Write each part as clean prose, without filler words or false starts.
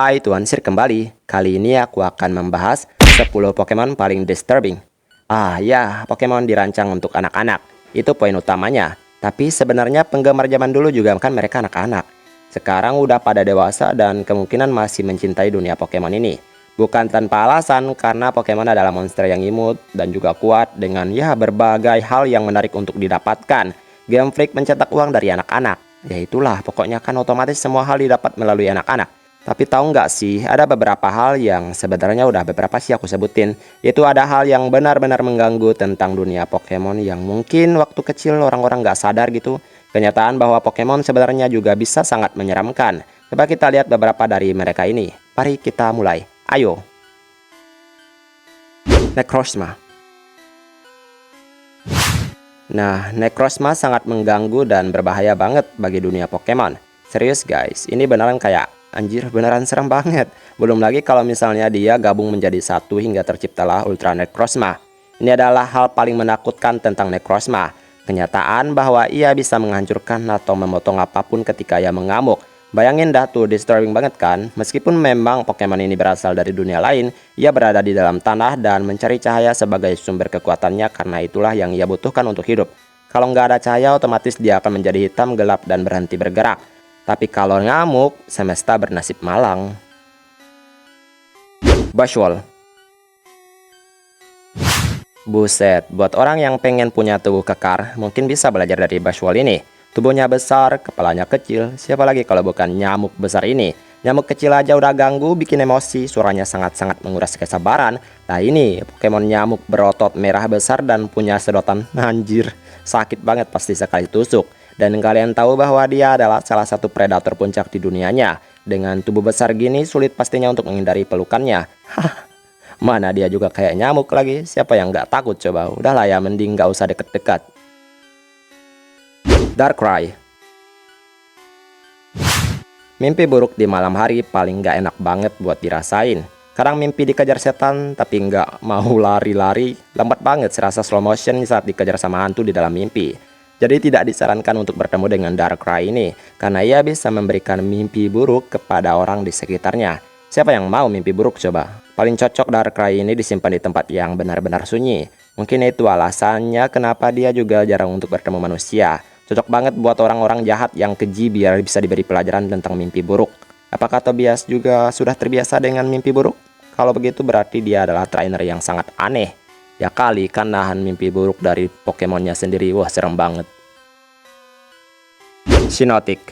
Hai Tuan Sir kembali. Kali ini aku akan membahas 10 Pokemon paling disturbing. Ya, Pokemon dirancang untuk anak-anak. Itu poin utamanya. Tapi sebenarnya penggemar zaman dulu juga kan mereka anak-anak. Sekarang udah pada dewasa dan kemungkinan masih mencintai dunia Pokemon ini. Bukan tanpa alasan, karena Pokemon adalah monster yang imut dan juga kuat dengan berbagai hal yang menarik untuk didapatkan. Game Freak mencetak uang dari anak-anak. Ya itulah, pokoknya kan otomatis semua hal didapat melalui anak-anak. Tapi tahu nggak sih, ada beberapa hal yang sebenarnya udah beberapa sih aku sebutin. Itu ada hal yang benar-benar mengganggu tentang dunia Pokemon yang mungkin waktu kecil orang-orang nggak sadar gitu. Kenyataan bahwa Pokemon sebenarnya juga bisa sangat menyeramkan. Coba kita lihat beberapa dari mereka ini. Mari kita mulai. Ayo. Necrozma. Nah, Necrozma sangat mengganggu dan berbahaya banget bagi dunia Pokemon. Serius guys, ini beneran kayak anjir, beneran serem banget. Belum lagi kalau misalnya dia gabung menjadi satu hingga terciptalah Ultra Necrozma. Ini adalah hal paling menakutkan tentang Necrozma. Kenyataan bahwa ia bisa menghancurkan atau memotong apapun ketika ia mengamuk. Bayangin dah tuh, disturbing banget kan? Meskipun memang Pokemon ini berasal dari dunia lain, ia berada di dalam tanah dan mencari cahaya sebagai sumber kekuatannya karena itulah yang ia butuhkan untuk hidup. Kalau nggak ada cahaya, otomatis dia akan menjadi hitam, gelap, dan berhenti bergerak. Tapi kalau ngamuk, semesta bernasib malang. Buzzwole. Buset, buat orang yang pengen punya tubuh kekar, mungkin bisa belajar dari Buzzwole ini. Tubuhnya besar, kepalanya kecil, siapa lagi kalau bukan nyamuk besar ini. Nyamuk kecil aja udah ganggu, bikin emosi, suaranya sangat-sangat menguras kesabaran. Nah ini, Pokemon nyamuk berotot merah besar dan punya sedotan. Anjir, sakit banget pasti sekali tusuk. Dan kalian tahu bahwa dia adalah salah satu predator puncak di dunianya. Dengan tubuh besar gini, sulit pastinya untuk menghindari pelukannya. Mana dia juga kayak nyamuk lagi, siapa yang nggak takut coba? Udahlah ya, mending nggak usah deket-deket. Darkrai. Mimpi buruk di malam hari paling nggak enak banget buat dirasain. Kadang mimpi dikejar setan tapi nggak mau lari-lari. Lambat banget serasa slow motion saat dikejar sama hantu di dalam mimpi. Jadi tidak disarankan untuk bertemu dengan Darkrai ini, karena ia bisa memberikan mimpi buruk kepada orang di sekitarnya. Siapa yang mau mimpi buruk coba? Paling cocok Darkrai ini disimpan di tempat yang benar-benar sunyi. Mungkin itu alasannya kenapa dia juga jarang untuk bertemu manusia. Cocok banget buat orang-orang jahat yang keji biar bisa diberi pelajaran tentang mimpi buruk. Apakah Tobias juga sudah terbiasa dengan mimpi buruk? Kalau begitu berarti dia adalah trainer yang sangat aneh. Ya kali kan nahan mimpi buruk dari Pokemonnya sendiri. Wah serem banget. Shiinotic.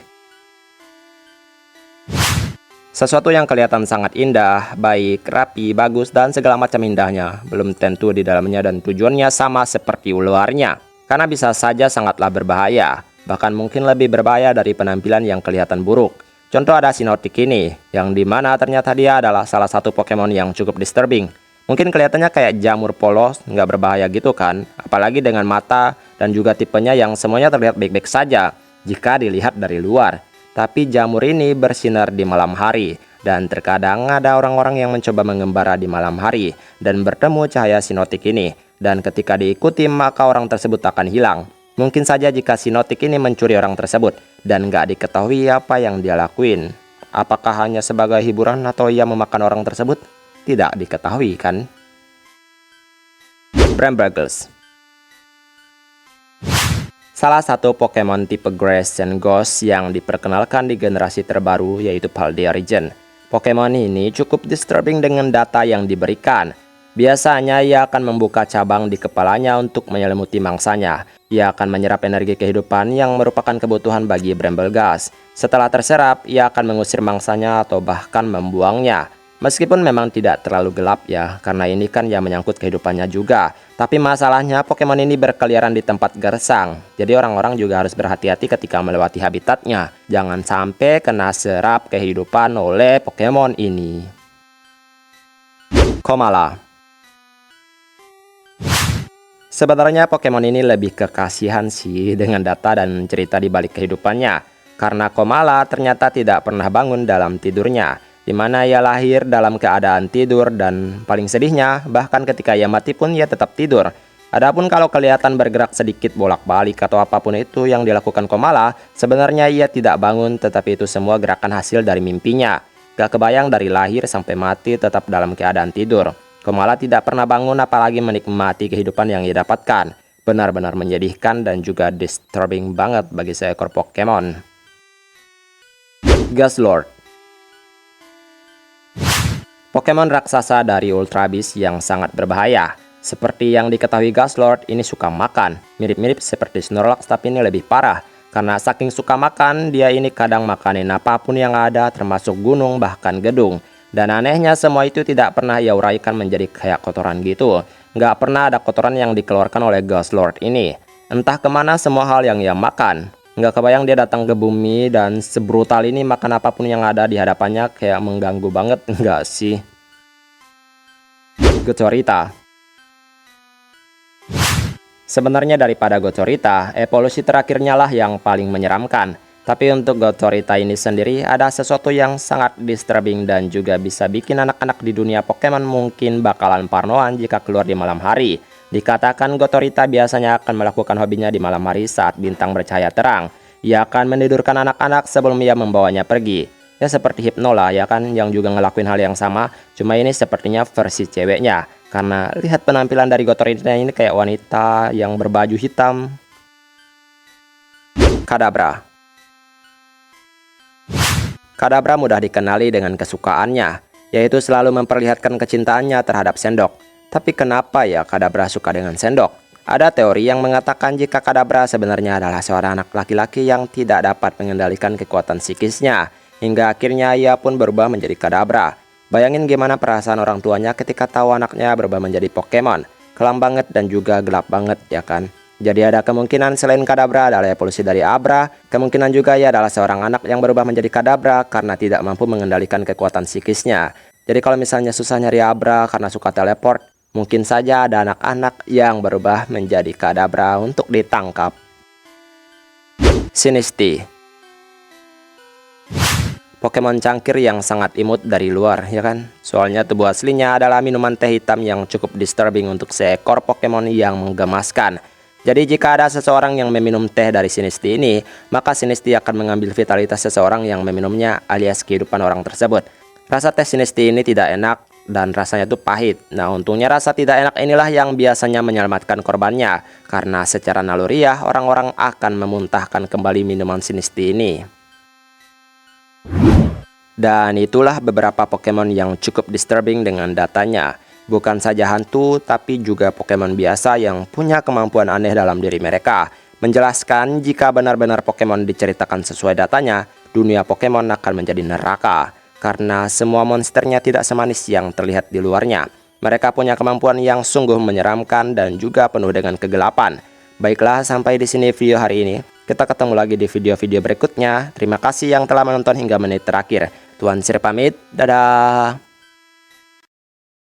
Sesuatu yang kelihatan sangat indah, baik, rapi, bagus, dan segala macam indahnya. Belum tentu di dalamnya dan tujuannya sama seperti luarnya. Karena bisa saja sangatlah berbahaya. Bahkan mungkin lebih berbahaya dari penampilan yang kelihatan buruk. Contoh ada Shiinotic ini, yang dimana ternyata dia adalah salah satu Pokemon yang cukup disturbing. Mungkin kelihatannya kayak jamur polos, nggak berbahaya gitu kan. Apalagi dengan mata dan juga tipenya yang semuanya terlihat baik-baik saja jika dilihat dari luar. Tapi jamur ini bersinar di malam hari. Dan terkadang ada orang-orang yang mencoba mengembara di malam hari dan bertemu cahaya Shiinotic ini. Dan ketika diikuti maka orang tersebut akan hilang. Mungkin saja jika Shiinotic ini mencuri orang tersebut dan nggak diketahui apa yang dia lakuin. Apakah hanya sebagai hiburan atau ia memakan orang tersebut? Tidak diketahui kan. Brambles. Salah satu Pokemon tipe Grass and Ghost yang diperkenalkan di generasi terbaru yaitu Paldea Region. Pokemon ini cukup disturbing dengan data yang diberikan. Biasanya ia akan membuka cabang di kepalanya untuk menyelimuti mangsanya. Ia akan menyerap energi kehidupan yang merupakan kebutuhan bagi Bramble-Ghast. Setelah terserap, ia akan mengusir mangsanya atau bahkan membuangnya. Meskipun memang tidak terlalu gelap ya, karena ini kan yang menyangkut kehidupannya juga. Tapi masalahnya Pokemon ini berkeliaran di tempat gersang. Jadi orang-orang juga harus berhati-hati ketika melewati habitatnya. Jangan sampai kena serap kehidupan oleh Pokemon ini. Komala. Sebenarnya Pokemon ini lebih ke kasihan sih dengan data dan cerita di balik kehidupannya. Karena Komala ternyata tidak pernah bangun dalam tidurnya. Di mana ia lahir dalam keadaan tidur dan paling sedihnya bahkan ketika ia mati pun ia tetap tidur. Adapun kalau kelihatan bergerak sedikit bolak-balik atau apapun itu yang dilakukan Komala, sebenarnya ia tidak bangun tetapi itu semua gerakan hasil dari mimpinya. Gak kebayang dari lahir sampai mati tetap dalam keadaan tidur. Kau malah tidak pernah bangun apalagi menikmati kehidupan yang ia dapatkan. Benar-benar menyedihkan dan juga disturbing banget bagi seekor Pokemon. Guzzlord. Pokemon raksasa dari Ultra Beast yang sangat berbahaya. Seperti yang diketahui, Guzzlord ini suka makan. Mirip-mirip seperti Snorlax tapi ini lebih parah. Karena saking suka makan, dia ini kadang makanin apapun yang ada termasuk gunung bahkan gedung. Dan anehnya semua itu tidak pernah ia uraikan menjadi kayak kotoran gitu. Nggak pernah ada kotoran yang dikeluarkan oleh Guzzlord ini. Entah kemana semua hal yang ia makan. Nggak kebayang dia datang ke bumi dan sebrutal ini makan apapun yang ada di hadapannya, kayak mengganggu banget nggak sih? Gochorita. Sebenarnya daripada Gochorita, evolusi terakhirnya lah yang paling menyeramkan. Tapi untuk Gochorita ini sendiri ada sesuatu yang sangat disturbing dan juga bisa bikin anak-anak di dunia Pokemon mungkin bakalan parnoan jika keluar di malam hari. Dikatakan Gochorita biasanya akan melakukan hobinya di malam hari saat bintang bercahaya terang. Ia akan menidurkan anak-anak sebelum ia membawanya pergi. Ya seperti Hypnola ya kan, yang juga ngelakuin hal yang sama, cuma ini sepertinya versi ceweknya. Karena lihat penampilan dari Gochorita ini kayak wanita yang berbaju hitam. Kadabra. Kadabra mudah dikenali dengan kesukaannya, yaitu selalu memperlihatkan kecintaannya terhadap sendok. Tapi kenapa ya Kadabra suka dengan sendok? Ada teori yang mengatakan jika Kadabra sebenarnya adalah seorang anak laki-laki yang tidak dapat mengendalikan kekuatan psikisnya, hingga akhirnya ia pun berubah menjadi Kadabra. Bayangin gimana perasaan orang tuanya ketika tahu anaknya berubah menjadi Pokemon. Kelam banget dan juga gelap banget ya kan. Jadi ada kemungkinan selain Kadabra adalah evolusi dari Abra. Kemungkinan juga ia adalah seorang anak yang berubah menjadi Kadabra karena tidak mampu mengendalikan kekuatan psikisnya. Jadi kalau misalnya susah nyari Abra karena suka teleport, mungkin saja ada anak-anak yang berubah menjadi Kadabra untuk ditangkap. Sinistea. Pokemon cangkir yang sangat imut dari luar ya kan. Soalnya tubuh aslinya adalah minuman teh hitam yang cukup disturbing untuk seekor Pokemon yang menggemaskan. Jadi jika ada seseorang yang meminum teh dari Sinistea ini, maka Sinistea akan mengambil vitalitas seseorang yang meminumnya alias kehidupan orang tersebut. Rasa teh Sinistea ini tidak enak dan rasanya tuh pahit. Nah untungnya rasa tidak enak inilah yang biasanya menyelamatkan korbannya. Karena secara naluriah orang-orang akan memuntahkan kembali minuman Sinistea ini. Dan itulah beberapa Pokemon yang cukup disturbing dengan datanya. Bukan saja hantu, tapi juga Pokemon biasa yang punya kemampuan aneh dalam diri mereka. Menjelaskan jika benar-benar Pokemon diceritakan sesuai datanya, dunia Pokemon akan menjadi neraka. Karena semua monsternya tidak semanis yang terlihat di luarnya. Mereka punya kemampuan yang sungguh menyeramkan dan juga penuh dengan kegelapan. Baiklah, sampai di sini video hari ini. Kita ketemu lagi di video-video berikutnya. Terima kasih yang telah menonton hingga menit terakhir. Tuan Sir pamit, dadah.